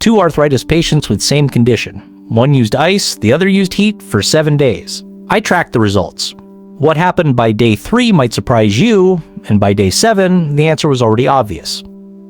Two arthritis patients with same condition. One used ice, the other used heat for 7 days. I tracked the results. What happened by day 3 might surprise you, and by day 7, the answer was already obvious.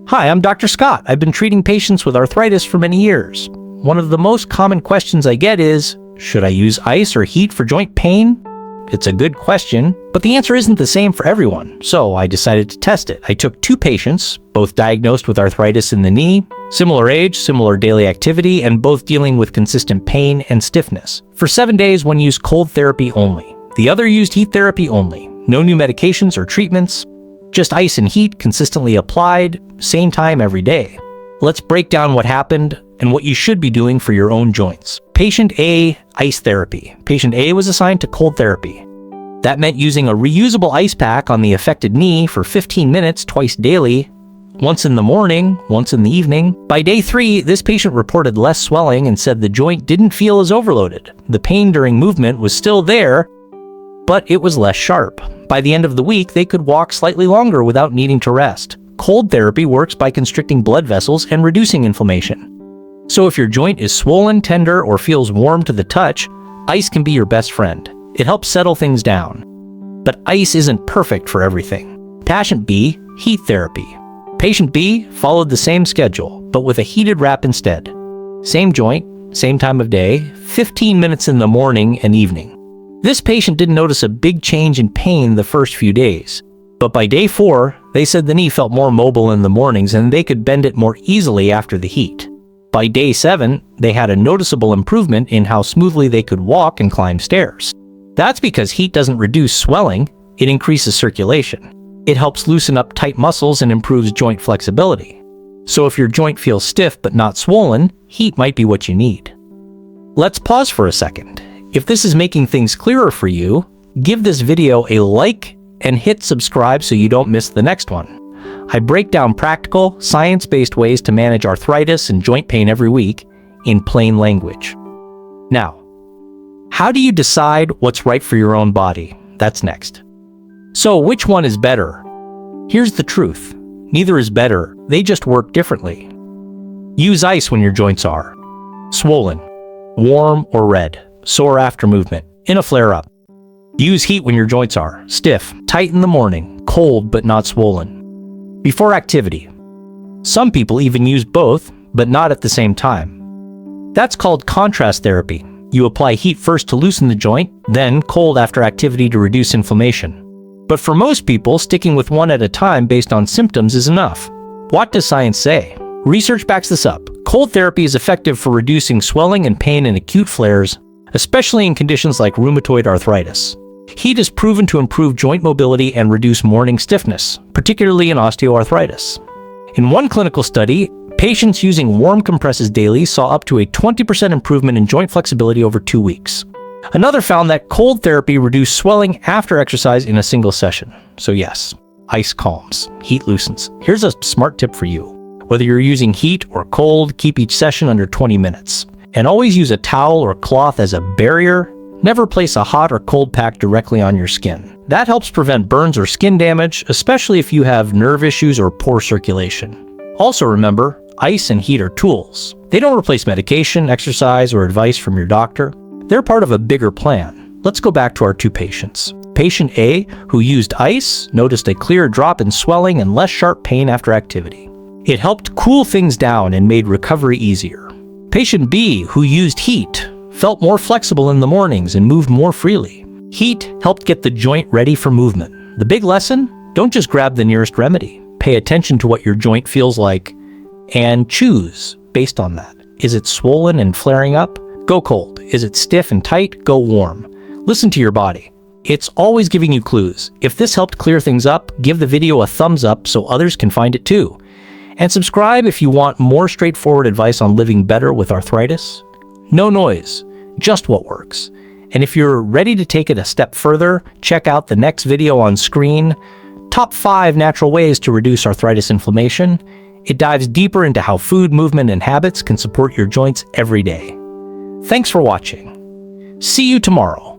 Hi, I'm Dr. Scott. I've been treating patients with arthritis for many years. One of the most common questions I get is, should I use ice or heat for joint pain? It's a good question, but the answer isn't the same for everyone, so I decided to test it. I took 2 patients, both diagnosed with arthritis in the knee, similar age, similar daily activity, and both dealing with consistent pain and stiffness. For 7 days, one used cold therapy only. The other used heat therapy only. No new medications or treatments, just ice and heat consistently applied, same time every day. Let's break down what happened and what you should be doing for your own joints. Patient A, ice therapy. Patient A was assigned to cold therapy. That meant using a reusable ice pack on the affected knee for 15 minutes twice daily, once in the morning, once in the evening. By day 3, this patient reported less swelling and said the joint didn't feel as overloaded. The pain during movement was still there, but it was less sharp. By the end of the week, they could walk slightly longer without needing to rest. Cold therapy works by constricting blood vessels and reducing inflammation. So if your joint is swollen, tender, or feels warm to the touch, ice can be your best friend. It helps settle things down. But ice isn't perfect for everything. Patient B, heat therapy. Patient B followed the same schedule, but with a heated wrap instead. Same joint, same time of day, 15 minutes in the morning and evening. This patient didn't notice a big change in pain the first few days, but by day 4, they said the knee felt more mobile in the mornings and they could bend it more easily after the heat. By day 7, they had a noticeable improvement in how smoothly they could walk and climb stairs. That's because heat doesn't reduce swelling, it increases circulation. It helps loosen up tight muscles and improves joint flexibility. So if your joint feels stiff but not swollen, heat might be what you need. Let's pause for a second. If this is making things clearer for you, give this video a like and hit subscribe so you don't miss the next one. I break down practical, science-based ways to manage arthritis and joint pain every week in plain language. Now, how do you decide what's right for your own body? That's next. So, which one is better? Here's the truth. Neither is better, they just work differently. Use ice when your joints are swollen, warm or red, sore after movement, in a flare-up. Use heat when your joints are stiff, tight in the morning, cold but not swollen. Before activity. Some people even use both, but not at the same time. That's called contrast therapy. You apply heat first to loosen the joint, then cold after activity to reduce inflammation. But for most people, sticking with one at a time based on symptoms is enough. What does science say? Research backs this up. Cold therapy is effective for reducing swelling and pain in acute flares, especially in conditions like rheumatoid arthritis. Heat is proven to improve joint mobility and reduce morning stiffness, particularly in osteoarthritis. In one clinical study, patients using warm compresses daily saw up to a 20% improvement in joint flexibility over 2 weeks. Another found that cold therapy reduced swelling after exercise in a single session. So yes, ice calms, heat loosens. Here's a smart tip for you. Whether you're using heat or cold, keep each session under 20 minutes. And always use a towel or cloth as a barrier. Never place a hot or cold pack directly on your skin. That helps prevent burns or skin damage, especially if you have nerve issues or poor circulation. Also remember, ice and heat are tools. They don't replace medication, exercise, or advice from your doctor. They're part of a bigger plan. Let's go back to our 2 patients. Patient A, who used ice, noticed a clear drop in swelling and less sharp pain after activity. It helped cool things down and made recovery easier. Patient B, who used heat, felt more flexible in the mornings and moved more freely. Heat helped get the joint ready for movement. The big lesson? Don't just grab the nearest remedy. Pay attention to what your joint feels like and choose based on that. Is it swollen and flaring up? Go cold. Is it stiff and tight? Go warm. Listen to your body. It's always giving you clues. If this helped clear things up, give the video a thumbs up so others can find it too. And subscribe if you want more straightforward advice on living better with arthritis. No noise, just what works. And if you're ready to take it a step further, check out the next video on screen, Top 5 Natural Ways to Reduce Arthritis Inflammation. It dives deeper into how food, movement, and habits can support your joints every day. Thanks for watching. See you tomorrow.